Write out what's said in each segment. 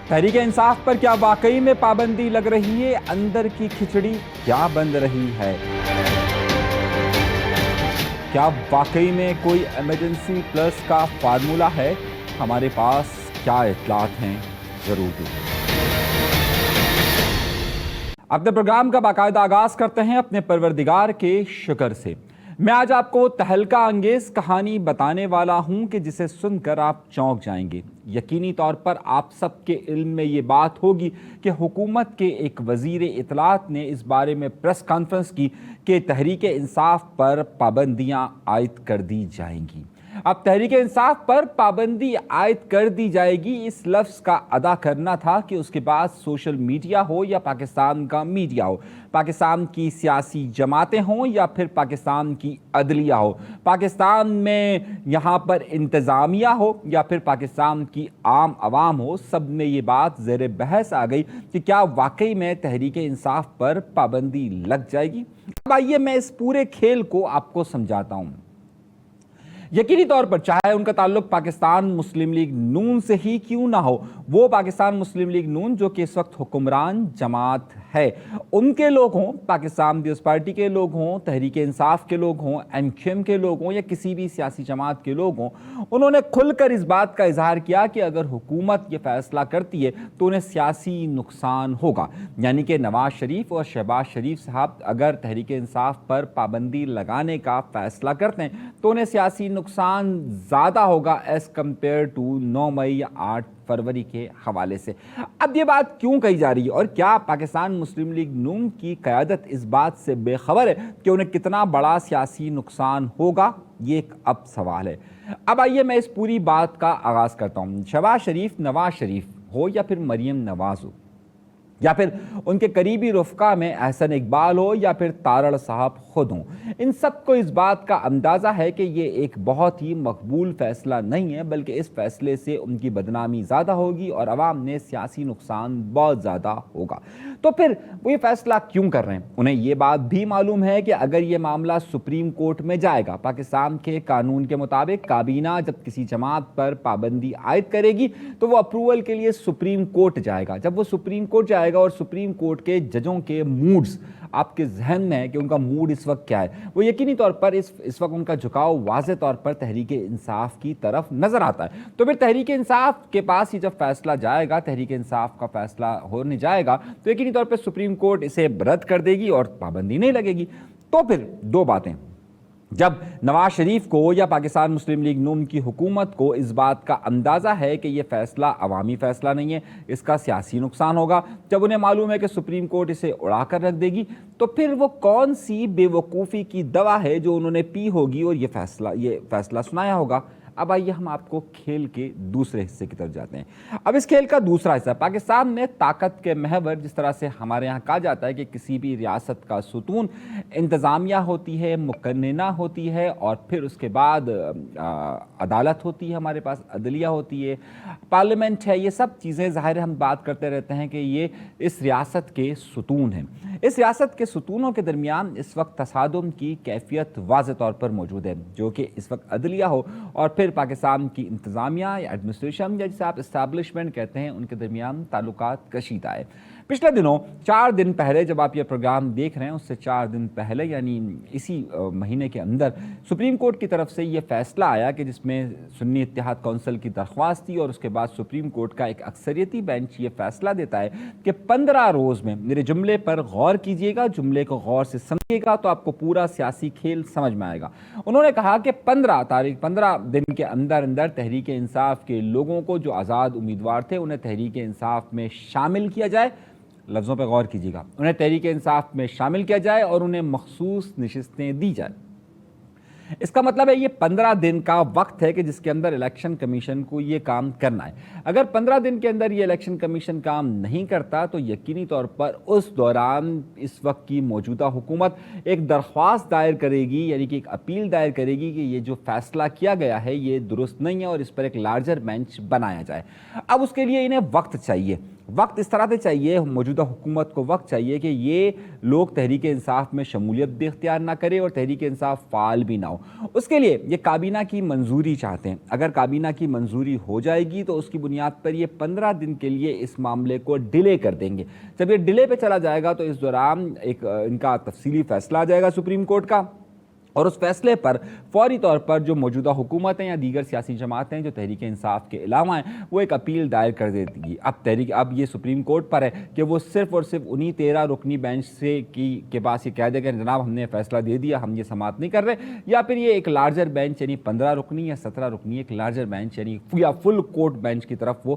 تحریک انصاف پر کیا واقعی میں پابندی لگ رہی ہے؟ اندر کی کھچڑی کیا بن رہی ہے؟ کیا واقعی میں کوئی ایمرجنسی پلس کا فارمولا ہے؟ ہمارے پاس کیا اطلاعات ہیں؟ ضرور دیں۔ اپنے پروگرام کا باقاعدہ آغاز کرتے ہیں اپنے پروردگار کے شکر سے۔ میں آج آپ کو تہلکہ انگیز کہانی بتانے والا ہوں کہ جسے سن کر آپ چونک جائیں گے۔ یقینی طور پر آپ سب کے علم میں یہ بات ہوگی کہ حکومت کے ایک وزیر اطلاعات نے اس بارے میں پریس کانفرنس کی کہ تحریک انصاف پر پابندیاں عائد کر دی جائیں گی۔ اب تحریک انصاف پر پابندی عائد کر دی جائے گی، اس لفظ کا ادا کرنا تھا کہ اس کے بعد سوشل میڈیا ہو یا پاکستان کا میڈیا ہو، پاکستان کی سیاسی جماعتیں ہوں یا پھر پاکستان کی عدلیہ ہو، پاکستان میں یہاں پر انتظامیہ ہو یا پھر پاکستان کی عام عوام ہو، سب میں یہ بات زیر بحث آ گئی کہ کیا واقعی میں تحریک انصاف پر پابندی لگ جائے گی۔ اب آئیے میں اس پورے کھیل کو آپ کو سمجھاتا ہوں۔ یقینی طور پر چاہے ان کا تعلق پاکستان مسلم لیگ نون سے ہی کیوں نہ ہو، وہ پاکستان مسلم لیگ نون جو کہ اس وقت حکمران جماعت ہے، ان کے لوگ ہوں، پاکستان پیپلز پارٹی کے لوگ ہوں، تحریک انصاف کے لوگ ہوں، MQM کے لوگ ہوں یا کسی بھی سیاسی جماعت کے لوگ ہوں، انہوں نے کھل کر اس بات کا اظہار کیا کہ اگر حکومت یہ فیصلہ کرتی ہے تو انہیں سیاسی نقصان ہوگا۔ یعنی کہ نواز شریف اور شہباز شریف صاحب اگر تحریک انصاف پر پابندی لگانے کا فیصلہ کرتے ہیں تو انہیں سیاسی نقصان زیادہ ہوگا ایز کمپیئر ٹو 9 مئی یا 8 فروری کے حوالے سے۔ اب یہ بات کیوں کہی جا رہی ہے اور کیا پاکستان مسلم لیگ نون کی قیادت اس بات سے بے خبر ہے کہ انہیں کتنا بڑا سیاسی نقصان ہوگا؟ یہ ایک اب سوال ہے۔ اب آئیے میں اس پوری بات کا آغاز کرتا ہوں۔ شہباز شریف، نواز شریف ہو یا پھر مریم نواز ہو یا پھر ان کے قریبی رفقا میں احسن اقبال ہو یا پھر تارڑ صاحب خود ہوں، ان سب کو اس بات کا اندازہ ہے کہ یہ ایک بہت ہی مقبول فیصلہ نہیں ہے، بلکہ اس فیصلے سے ان کی بدنامی زیادہ ہوگی اور عوام نے سیاسی نقصان بہت زیادہ ہوگا۔ تو پھر وہ یہ فیصلہ کیوں کر رہے ہیں؟ انہیں یہ بات بھی معلوم ہے کہ اگر یہ معاملہ سپریم کورٹ میں جائے گا، پاکستان کے قانون کے مطابق کابینہ جب کسی جماعت پر پابندی عائد کرے گی تو وہ اپروول کے لیے سپریم کورٹ جائے گا۔ جب وہ سپریم کورٹ جائے گا اور سپریم کورٹ کے ججوں کے موڈز آپ کے ذہن میں ہے کہ ان کا موڈ اس وقت کیا ہے، وہ یقینی طور پر اس وقت ان کا جھکاؤ واضح طور پر تحریک انصاف کی طرف نظر آتا ہے۔ تو پھر تحریک انصاف کے پاس ہی جب فیصلہ جائے گا، تحریک انصاف کا فیصلہ ہونے جائے گا تو یقینی طور پر سپریم کورٹ اسے رد کر دے گی اور پابندی نہیں لگے گی۔ تو پھر دو باتیں، جب نواز شریف کو یا پاکستان مسلم لیگ نون کی حکومت کو اس بات کا اندازہ ہے کہ یہ فیصلہ عوامی فیصلہ نہیں ہے، اس کا سیاسی نقصان ہوگا، جب انہیں معلوم ہے کہ سپریم کورٹ اسے اڑا کر رکھ دے گی، تو پھر وہ کون سی بے وقوفی کی دوا ہے جو انہوں نے پی ہوگی اور یہ فیصلہ سنایا ہوگا۔ اب آئیے ہم آپ کو کھیل کے دوسرے حصے کی طرف جاتے ہیں۔ اب اس کھیل کا دوسرا حصہ، پاکستان میں طاقت کے محور، جس طرح سے ہمارے یہاں کہا جاتا ہے کہ کسی بھی ریاست کا ستون انتظامیہ ہوتی ہے، مقننہ ہوتی ہے اور پھر اس کے بعد عدالت ہوتی ہے، ہمارے پاس عدلیہ ہوتی ہے، پارلیمنٹ ہے، یہ سب چیزیں ظاہر ہم بات کرتے رہتے ہیں کہ یہ اس ریاست کے ستون ہیں۔ اس ریاست کے ستونوں کے درمیان اس وقت تصادم کی کیفیت واضح طور پر موجود ہے، جو کہ اس وقت عدلیہ ہو اور پھر پاکستان کی انتظامیہ یا ایڈمنسٹریشن یا جسے آپ اسٹیبلشمنٹ کہتے ہیں، ان کے درمیان تعلقات کشیدہ ہے۔ پچھلے دنوں 4 دن پہلے جب آپ یہ پروگرام دیکھ رہے ہیں، اس سے 4 دن پہلے یعنی اسی مہینے کے اندر سپریم کورٹ کی طرف سے یہ فیصلہ آیا کہ جس میں سنی اتحاد کونسل کی درخواست تھی اور اس کے بعد سپریم کورٹ کا ایک اکثریتی بینچ یہ فیصلہ دیتا ہے کہ 15 روز میں میرے جملے پر غور کیجئے گا، جملے کو غور سے سمجھیے گا تو آپ کو پورا سیاسی کھیل سمجھ میں آئے گا۔ انہوں نے کہا کہ 15 دن کے اندر تحریک انصاف کے لوگوں کو جو آزاد امیدوار تھے انہیں تحریک انصاف میں شامل کیا جائے، لفظوں پہ غور کیجیے گا، انہیں تحریک انصاف میں شامل کیا جائے اور انہیں مخصوص نشستیں دی جائیں۔ اس کا مطلب ہے یہ 15 دن کا وقت ہے کہ جس کے اندر الیکشن کمیشن کو یہ کام کرنا ہے۔ اگر 15 دن کے اندر یہ الیکشن کمیشن کام نہیں کرتا تو یقینی طور پر اس دوران اس وقت کی موجودہ حکومت ایک درخواست دائر کرے گی، یعنی کہ ایک اپیل دائر کرے گی کہ یہ جو فیصلہ کیا گیا ہے یہ درست نہیں ہے اور اس پر ایک لارجر بینچ بنایا جائے۔ اب اس کے لیے انہیں وقت چاہیے۔ وقت اس طرح سے چاہیے، موجودہ حکومت کو وقت چاہیے کہ یہ لوگ تحریک انصاف میں شمولیت بھی اختیار نہ کرے اور تحریک انصاف فعال بھی نہ ہو۔ اس کے لیے یہ کابینہ کی منظوری چاہتے ہیں۔ اگر کابینہ کی منظوری ہو جائے گی تو اس کی بنیاد پر یہ 15 دن کے لیے اس معاملے کو ڈیلے کر دیں گے۔ جب یہ ڈیلے پہ چلا جائے گا تو اس دوران ان کا تفصیلی فیصلہ آ جائے گا سپریم کورٹ کا، اور اس فیصلے پر فوری طور پر جو موجودہ حکومتیں یا دیگر سیاسی جماعتیں جو تحریک انصاف کے علاوہ ہیں وہ ایک اپیل دائر کر دیتی گی۔ اب یہ سپریم کورٹ پر ہے کہ وہ صرف اور صرف انہی 13 رکنی بینچ کے پاس یہ کہہ دے کہ جناب ہم نے فیصلہ دے دیا، ہم یہ سماعت نہیں کر رہے، یا پھر یہ ایک لارجر بینچ یعنی 15 رکنی یا 17 رکنی ایک لارجر بینچ یعنی یا فل کورٹ بینچ کی طرف وہ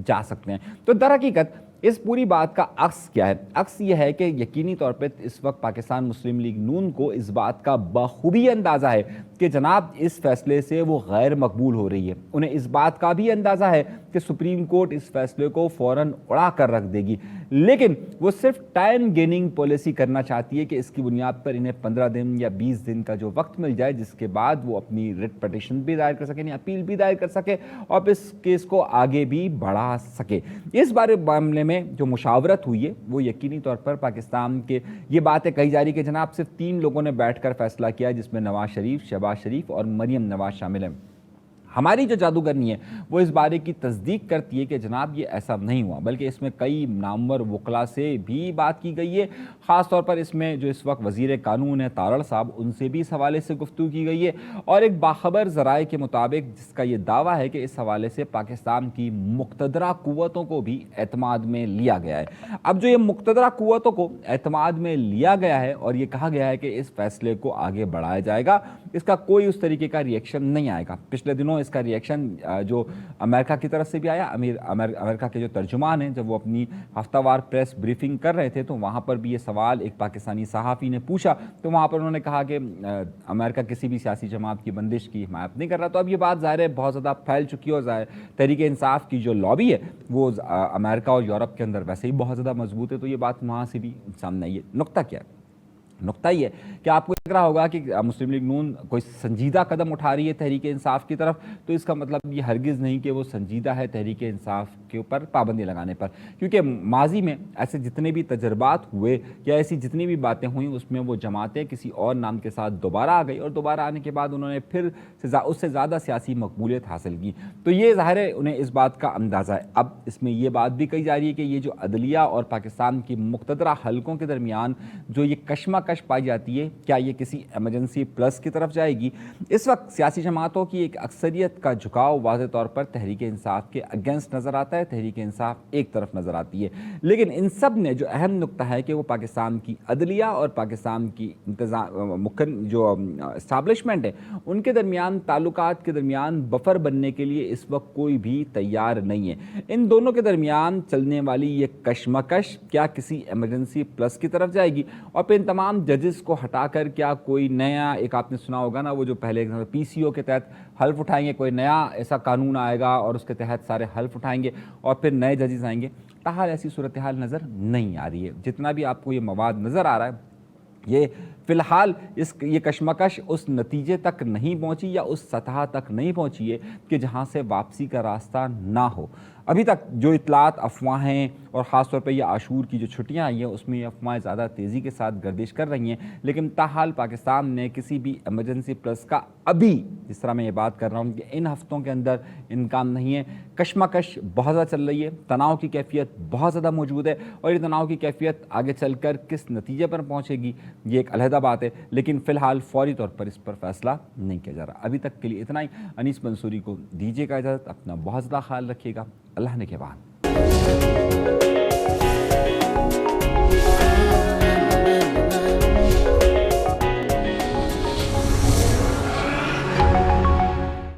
جا سکتے ہیں۔ تو در حقیقت اس پوری بات کا عکس کیا ہے؟ عکس یہ ہے کہ یقینی طور پہ اس وقت پاکستان مسلم لیگ نون کو اس بات کا بخوبی اندازہ ہے کہ جناب اس فیصلے سے وہ غیر مقبول ہو رہی ہے۔ انہیں اس بات کا بھی اندازہ ہے کہ سپریم کورٹ اس فیصلے کو فوراً اڑا کر رکھ دے گی، لیکن وہ صرف ٹائم گیننگ پالیسی کرنا چاہتی ہے کہ اس کی بنیاد پر انہیں 15 دن یا 20 دن کا جو وقت مل جائے جس کے بعد وہ اپنی ریٹ پٹیشن بھی دائر کر سکے، یعنی اپیل بھی دائر کر سکے اور اس کیس کو آگے بھی بڑھا سکے۔ اس معاملے میں جو مشاورت ہوئی ہے وہ یقینی طور پر پاکستان کے یہ باتیں کہی جا رہی کہ جناب صرف 3 لوگوں نے بیٹھ کر فیصلہ کیا جس میں نواز شریف، شہباز شریف اور مریم نواز شامل ہیں۔ ہماری جو جادوگرنی ہے وہ اس بارے کی تصدیق کرتی ہے کہ جناب یہ ایسا نہیں ہوا، بلکہ اس میں کئی نامور وکلاء سے بھی بات کی گئی ہے۔ خاص طور پر اس میں جو اس وقت وزیر قانون ہے تارڑ صاحب، ان سے بھی اس حوالے سے گفتگو کی گئی ہے، اور ایک باخبر ذرائع کے مطابق جس کا یہ دعویٰ ہے کہ اس حوالے سے پاکستان کی مقتدرہ قوتوں کو بھی اعتماد میں لیا گیا ہے۔ اب جو یہ مقتدرہ قوتوں کو اعتماد میں لیا گیا ہے اور یہ کہا گیا ہے کہ اس فیصلے کو آگے بڑھایا جائے گا، اس کا کوئی اس طریقے کا ریئیکشن نہیں آئے گا۔ پچھلے دنوں اس کا ریئیکشن جو امریکہ کی طرف سے بھی آیا، امریکہ کے جو ترجمان ہیں جب وہ اپنی ہفتہ وار پریس بریفنگ کر رہے تھے تو وہاں پر بھی یہ سوال ایک پاکستانی صحافی نے پوچھا تو وہاں پر انہوں نے کہا کہ امریکہ کسی بھی سیاسی جماعت کی بندش کی حمایت نہیں کر رہا۔ تو اب یہ بات ظاہر ہے بہت زیادہ پھیل چکی ہے، اور تحریک انصاف کی جو لابی ہے وہ امریکہ اور یورپ کے اندر ویسے ہی بہت زیادہ مضبوط ہے، تو یہ بات وہاں سے بھی سامنے آئی ہے۔ نقطہ کیا ہے؟ نقطہ یہ ہے کہ آپ کو لگ رہا ہوگا کہ مسلم لیگ نون کوئی سنجیدہ قدم اٹھا رہی ہے تحریک انصاف کی طرف، تو اس کا مطلب یہ ہرگز نہیں کہ وہ سنجیدہ ہے تحریک انصاف کے اوپر پابندی لگانے پر، کیونکہ ماضی میں ایسے جتنے بھی تجربات ہوئے یا ایسی جتنی بھی باتیں ہوئیں اس میں وہ جماعتیں کسی اور نام کے ساتھ دوبارہ آ گئی، اور دوبارہ آنے کے بعد انہوں نے پھر اس سے زیادہ سیاسی مقبولیت حاصل کی۔ تو یہ ظاہر ہے انہیں اس بات کا اندازہ ہے۔ اب اس میں یہ بات بھی کہی جا رہی ہے کہ یہ جو عدلیہ اور پاکستان کی مقتدرہ حلقوں کے درمیان جو یہ کشمکش پائی جاتی ہے، کیا یہ کسی ایمرجنسی پلس کی طرف جائے گی؟ اس وقت سیاسی جماعتوں کی ایک اکثریت کا جھکاؤ واضح طور پر تحریک انصاف کے اگینسٹ نظر آتا ہے، تحریک انصاف ایک طرف نظر آتی ہے، لیکن ان سب نے جو اہم نقطہ ہے کہ وہ پاکستان کی عدلیہ اور پاکستان کی جو اسٹیبلشمنٹ ہے ان کے درمیان تعلقات کے درمیان بفر بننے کے لیے اس وقت کوئی بھی تیار نہیں ہے۔ ان دونوں کے درمیان چلنے والی یہ کشمکش کیا کسی ایمرجنسی پلس کی طرف جائے گی، اور پھر ان تمام ججز کو ہٹا کر کیا کوئی نیا، ایک آپ نے سنا ہوگا نا وہ جو پہلے پی سی او کے تحت حلف اٹھائیں گے، کوئی نیا ایسا قانون آئے گا اور اس کے تحت سارے حلف اٹھائیں گے اور پھر نئے ججز آئیں گے؟ تاحال ایسی صورتحال نظر نہیں آ رہی ہے۔ جتنا بھی آپ کو یہ مواد نظر آ رہا ہے یہ فی الحال یہ کشمکش اس نتیجے تک نہیں پہنچی یا اس سطح تک نہیں پہنچی ہے کہ جہاں سے واپسی کا راستہ نہ ہو۔ ابھی تک جو اطلاعات، افواہیں، اور خاص طور پہ یہ عاشور کی جو چھٹیاں آئی ہیں اس میں یہ افواہیں زیادہ تیزی کے ساتھ گردش کر رہی ہیں، لیکن تاحال پاکستان نے کسی بھی ایمرجنسی پلس کا ابھی جس طرح میں یہ بات کر رہا ہوں کہ ان ہفتوں کے اندر امکان نہیں ہے۔ کشمکش بہت زیادہ چل رہی ہے، تناؤ کی کیفیت بہت زیادہ موجود ہے، اور یہ تناؤ کی کیفیت آگے چل کر کس نتیجے پر پہنچے گی یہ ایک علیحدہ بات ہے، لیکن فی الحال فوری طور پر اس پر فیصلہ نہیں کیا جا رہا۔ ابھی تک کے لیے اتنا ہی۔ انیس منصوری کو دیجیے گا اجازت، اپنا بہت زیادہ خیال رکھیے گا، اللہ نے کے بعد۔